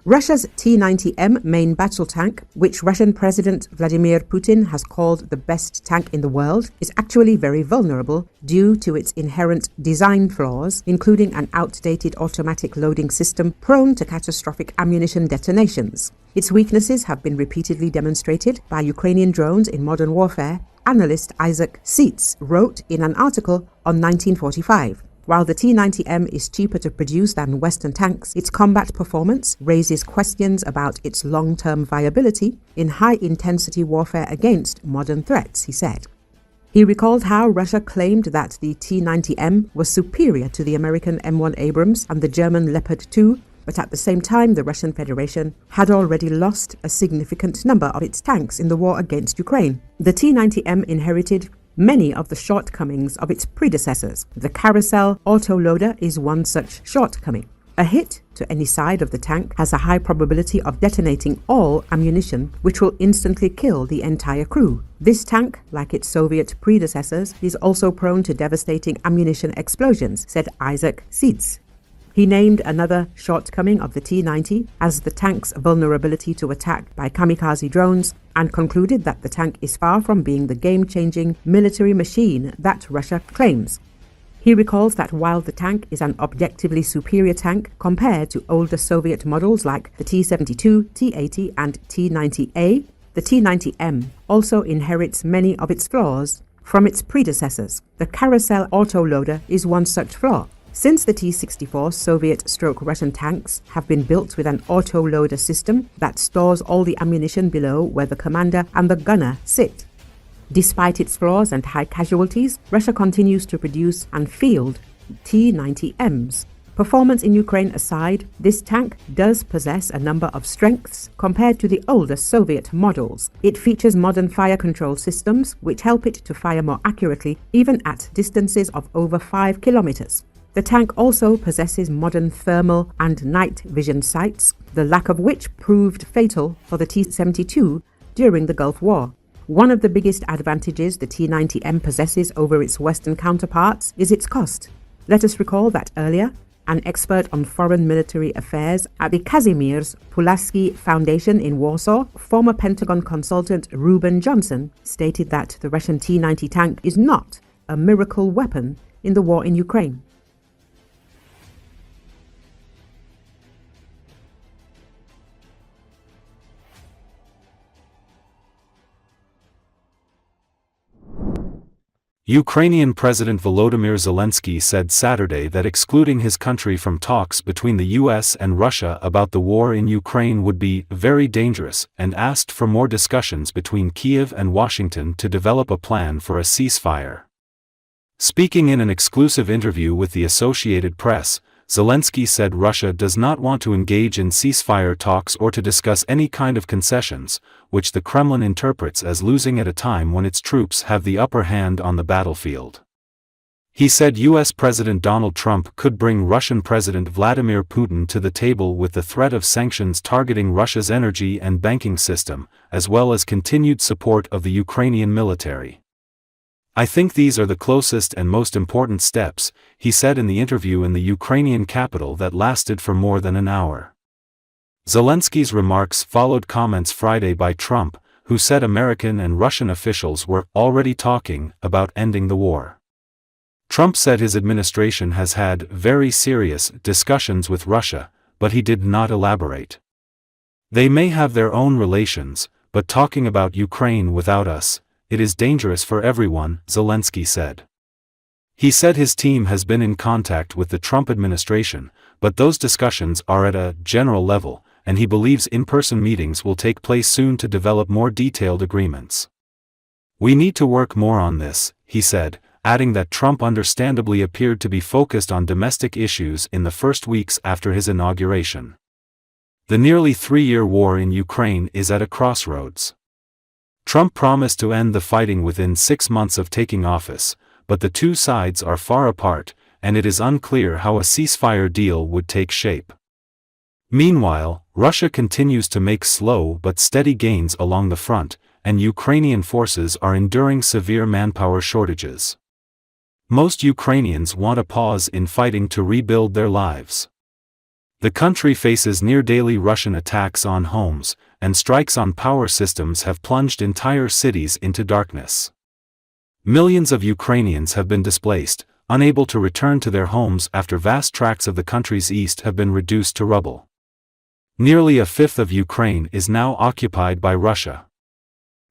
Russia's T-90M main battle tank, which Russian President Vladimir Putin has called the best tank in the world, is actually very vulnerable due to its inherent design flaws, including an outdated automatic loading system prone to catastrophic ammunition detonations. Its weaknesses have been repeatedly demonstrated by Ukrainian drones in modern warfare, analyst Isaac Seitz wrote in an article on 1945. While the T-90M is cheaper to produce than Western tanks, its combat performance raises questions about its long-term viability in high-intensity warfare against modern threats, he said. He recalled how Russia claimed that the T-90M was superior to the American M1 Abrams and the German Leopard 2, but at the same time the Russian Federation had already lost a significant number of its tanks in the war against Ukraine. The T-90M inherited many of the shortcomings of its predecessors. The carousel autoloader is one such shortcoming. A hit to any side of the tank has a high probability of detonating all ammunition, which will instantly kill the entire crew. This tank, like its Soviet predecessors, is also prone to devastating ammunition explosions, said Isaac Seitz. He named another shortcoming of the T-90 as the tank's vulnerability to attack by kamikaze drones, and concluded that the tank is far from being the game-changing military machine that Russia claims. He recalls that while the tank is an objectively superior tank compared to older Soviet models like the T-72, T-80 and T-90A, the T-90M also inherits many of its flaws from its predecessors. The carousel autoloader is one such flaw. Since the T-64 Soviet-Russian tanks have been built with an autoloader system that stores all the ammunition below where the commander and the gunner sit. Despite its flaws and high casualties, Russia continues to produce and field T-90Ms. Performance in Ukraine aside, this tank does possess a number of strengths compared to the older Soviet models. It features modern fire control systems which help it to fire more accurately even at distances of over 5 kilometers. The tank also possesses modern thermal and night vision sights, the lack of which proved fatal for the T-72 during the Gulf War. One of the biggest advantages the T-90M possesses over its Western counterparts is its cost. Let us recall that earlier, an expert on foreign military affairs at the Kazimierz Pulaski Foundation in Warsaw, former Pentagon consultant Reuben Johnson, stated that the Russian T-90 tank is not a miracle weapon in the war in Ukraine. Ukrainian President Volodymyr Zelensky said Saturday that excluding his country from talks between the US and Russia about the war in Ukraine would be very dangerous, and asked for more discussions between Kiev and Washington to develop a plan for a ceasefire. Speaking in an exclusive interview with the Associated Press, Zelensky said Russia does not want to engage in ceasefire talks or to discuss any kind of concessions, which the Kremlin interprets as losing at a time when its troops have the upper hand on the battlefield. He said US President Donald Trump could bring Russian President Vladimir Putin to the table with the threat of sanctions targeting Russia's energy and banking system, as well as continued support of the Ukrainian military. "I think these are the closest and most important steps," he said in the interview in the Ukrainian capital that lasted for more than an hour. Zelensky's remarks followed comments Friday by Trump, who said American and Russian officials were already talking about ending the war. Trump said his administration has had very serious discussions with Russia, but he did not elaborate. "They may have their own relations, but talking about Ukraine without us, it is dangerous for everyone," Zelensky said. He said his team has been in contact with the Trump administration, but those discussions are at a general level, and he believes in-person meetings will take place soon to develop more detailed agreements. "We need to work more on this," he said, adding that Trump understandably appeared to be focused on domestic issues in the first weeks after his inauguration. The nearly 3-year war in Ukraine is at a crossroads. Trump promised to end the fighting within 6 months of taking office, but the two sides are far apart, and it is unclear how a ceasefire deal would take shape. Meanwhile, Russia continues to make slow but steady gains along the front, and Ukrainian forces are enduring severe manpower shortages. Most Ukrainians want a pause in fighting to rebuild their lives. The country faces near-daily Russian attacks on homes, and strikes on power systems have plunged entire cities into darkness. Millions of Ukrainians have been displaced, unable to return to their homes after vast tracts of the country's east have been reduced to rubble. Nearly a fifth of Ukraine is now occupied by Russia.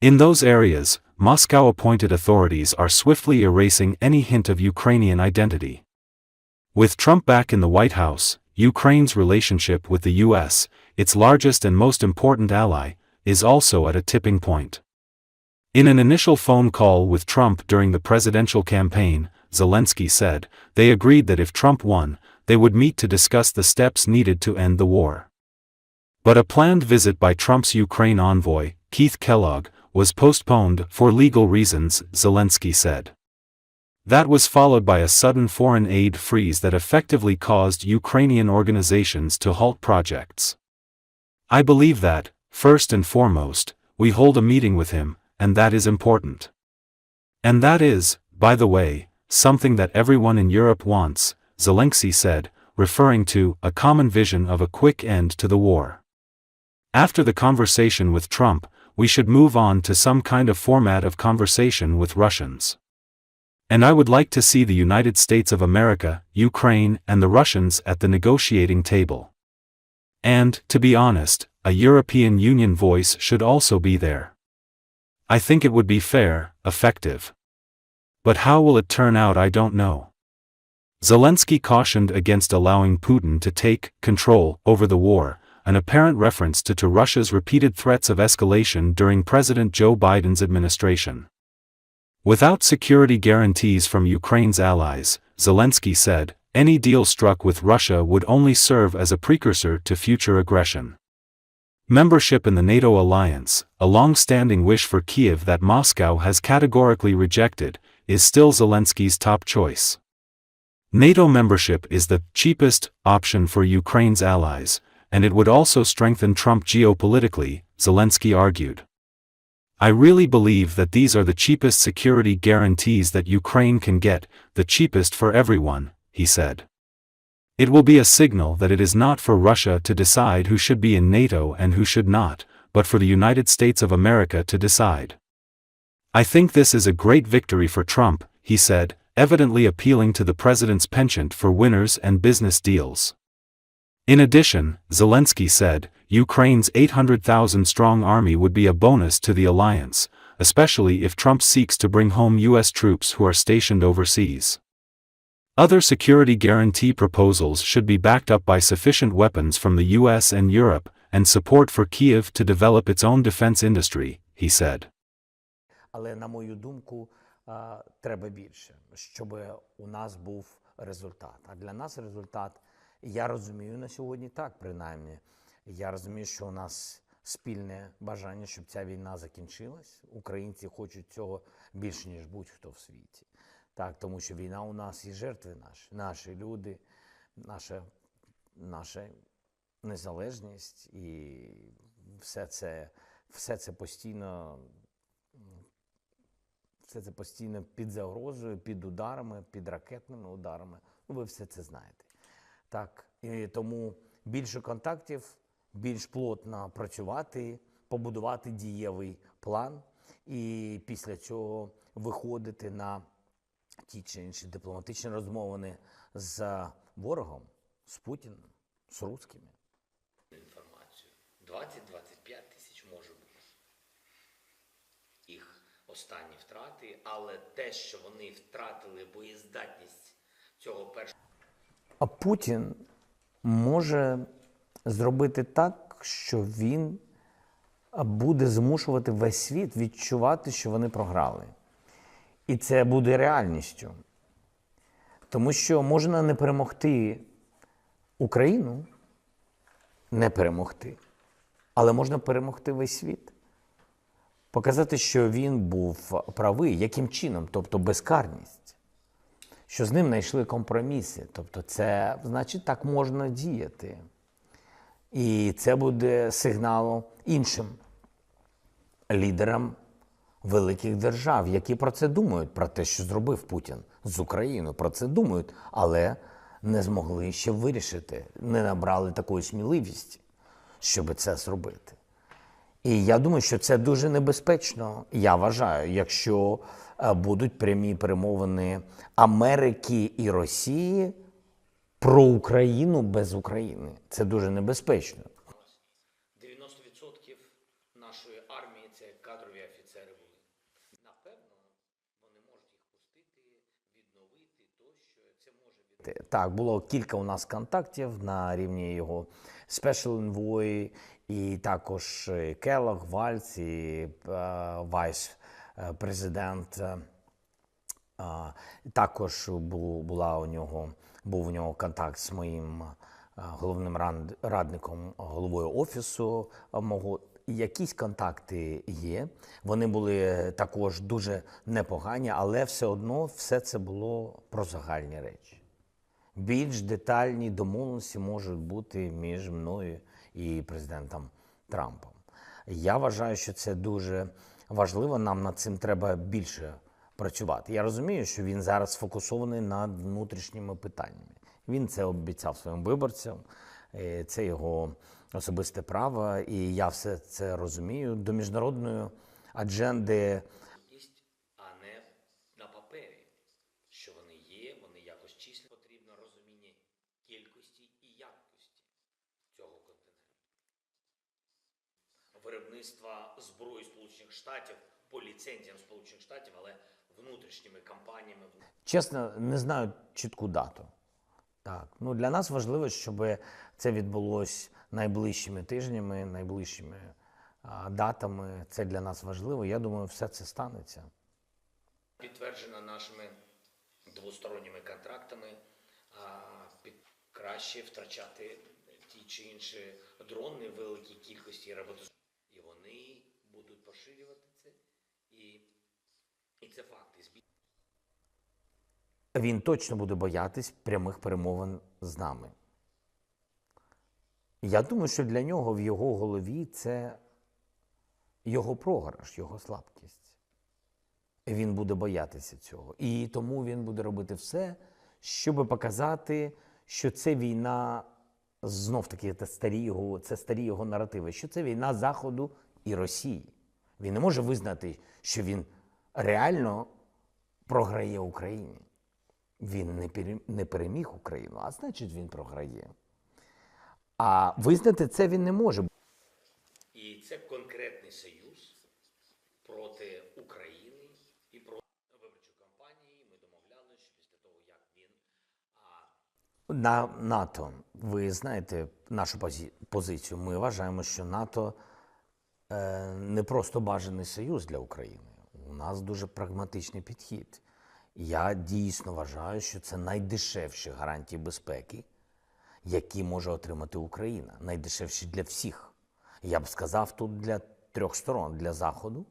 In those areas, Moscow-appointed authorities are swiftly erasing any hint of Ukrainian identity. With Trump back in the White House, Ukraine's relationship with the U.S., its largest and most important ally, is also at a tipping point. In an initial phone call with Trump during the presidential campaign, Zelensky said, they agreed that if Trump won, they would meet to discuss the steps needed to end the war. But a planned visit by Trump's Ukraine envoy, Keith Kellogg, was postponed for legal reasons, Zelensky said. That was followed by a sudden foreign aid freeze that effectively caused Ukrainian organizations to halt projects. I believe that, first and foremost, we hold a meeting with him, and that is important. And that is, by the way, something that everyone in Europe wants, Zelensky said, referring to a common vision of a quick end to the war. After the conversation with Trump, we should move on to some kind of format of conversation with Russians. And I would like to see the United States of America, Ukraine, and the Russians at the negotiating table. And, to be honest, a European Union voice should also be there. I think it would be fair, effective. But how will it turn out, I don't know. Zelensky cautioned against allowing Putin to take control over the war, an apparent reference to Russia's repeated threats of escalation during President Joe Biden's administration. Without security guarantees from Ukraine's allies, Zelensky said, any deal struck with Russia would only serve as a precursor to future aggression. Membership in the NATO alliance, a long-standing wish for Kiev that Moscow has categorically rejected, is still Zelensky's top choice. NATO membership is the cheapest option for Ukraine's allies, and it would also strengthen Trump geopolitically, Zelensky argued. I really believe that these are the cheapest security guarantees that Ukraine can get, the cheapest for everyone, he said. It will be a signal that it is not for Russia to decide who should be in NATO and who should not, but for the United States of America to decide. I think this is a great victory for Trump, he said, evidently appealing to the president's penchant for winners and business deals. In addition, Zelensky said, Ukraine's 800,000-strong army would be a bonus to the alliance, especially if Trump seeks to bring home U.S. troops who are stationed overseas. Other security guarantee proposals should be backed up by sufficient weapons from the U.S. and Europe, and support for Kyiv to develop its own defense industry, he said. Але, на мою думку, треба більше, щоб у нас був результат. А для нас результат, я розумію на сьогодні так, принаймні, я розумію, що у нас спільне бажання, щоб ця війна закінчилась. Українці хочуть цього більше, ніж будь-хто в світі. Так, тому що війна у нас і жертви наші люди, наша незалежність і все це постійно під загрозою, під ударами, під ракетними ударами. Ну, ви все це знаєте. Так, і тому більше контактів, більш плотно працювати, побудувати дієвий план і після цього виходити на ті чи інші дипломатичні розмови з ворогом, з Путіним, з русскими. Інформацію. 20-25 тисяч може бути. Їх останні втрати, але те, що вони втратили боєздатність цього першого. А Путін може зробити так, що він буде змушувати весь світ відчувати, що вони програли. І це буде реальністю. Тому що можна не перемогти Україну, не перемогти, але можна перемогти весь світ. Показати, що він був правий, яким чином, тобто безкарність. Що з ним знайшли компроміси, тобто це, значить, так можна діяти. І це буде сигналом іншим лідерам великих держав, які про це думають, про те, що зробив Путін з Україною, про це думають, але не змогли ще вирішити, не набрали такої сміливості, щоб це зробити. І я думаю, що це дуже небезпечно, я вважаю, якщо будуть прямі перемовини Америки і Росії про Україну без України. Це дуже небезпечно. 90% нашої армії – це кадрові офіцери були. Напевно, вони можуть їх пустити, відновити тощо. Це може Так, було кілька у нас контактів на рівні його Special Envoy, і також Келлог, Вальц і вайс-президент. Також був у нього контакт з моїм головним радником, головою офісу мого. Якісь контакти є, вони були також дуже непогані, але все одно все це було про загальні речі. Більш детальні домовленості можуть бути між мною і президентом Трампом. Я вважаю, що це дуже важливо, нам над цим треба більше працювати. Я розумію, що він зараз сфокусований над внутрішніми питаннями. Він це обіцяв своїм виборцям, це його особисте право, і я все це розумію. До міжнародної адженди, а не на папері, що вони є, вони якось численно. Потрібно розуміння кількості і якості цього континенту. Виробництва зброї Сполучених Штатів по ліцензіям Сполучених Штатів, але внутрішніми компаніями. Чесно, не знаю чітку дату. Так, для нас важливо, щоб це відбулося найближчими тижнями, найближчими датами. Це для нас важливо. Я думаю, все це станеться. Підтверджено нашими двосторонніми контрактами краще втрачати ті чи інші дрони в великій кількості роботи. І вони будуть поширювати це. І це факт. Він точно буде боятись прямих перемовин з нами. Я думаю, що для нього в його голові це його програш, його слабкість. Він буде боятися цього. І тому він буде робити все, щоб показати, що це війна, знов-таки це старі його наративи, що це війна Заходу і Росії. Він не може визнати, що він реально програє Україні. Він не переміг Україну, а значить він програє. А визнати це він не може. І це конкретний союз проти України і проти виборчої кампанії. Ми домовлялися, що після того, як він... На НАТО, ви знаєте нашу позицію. Ми вважаємо, що НАТО не просто бажаний союз для України. У нас дуже прагматичний підхід. Я дійсно вважаю, що це найдешевші гарантії безпеки, які може отримати Україна. Найдешевші для всіх. Я б сказав, тут для трьох сторон. Для Заходу,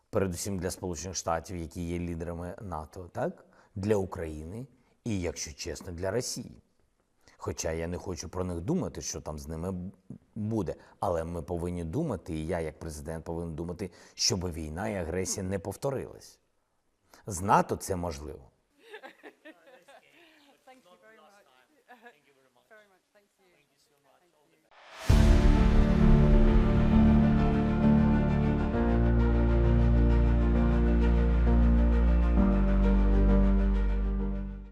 передусім для Сполучених Штатів, які є лідерами НАТО, так? Для України і, якщо чесно, для Росії. Хоча я не хочу про них думати, що там з ними буде. Але ми повинні думати, і я як президент повинен думати, щоб війна і агресія не повторилась. З НАТО це можливо.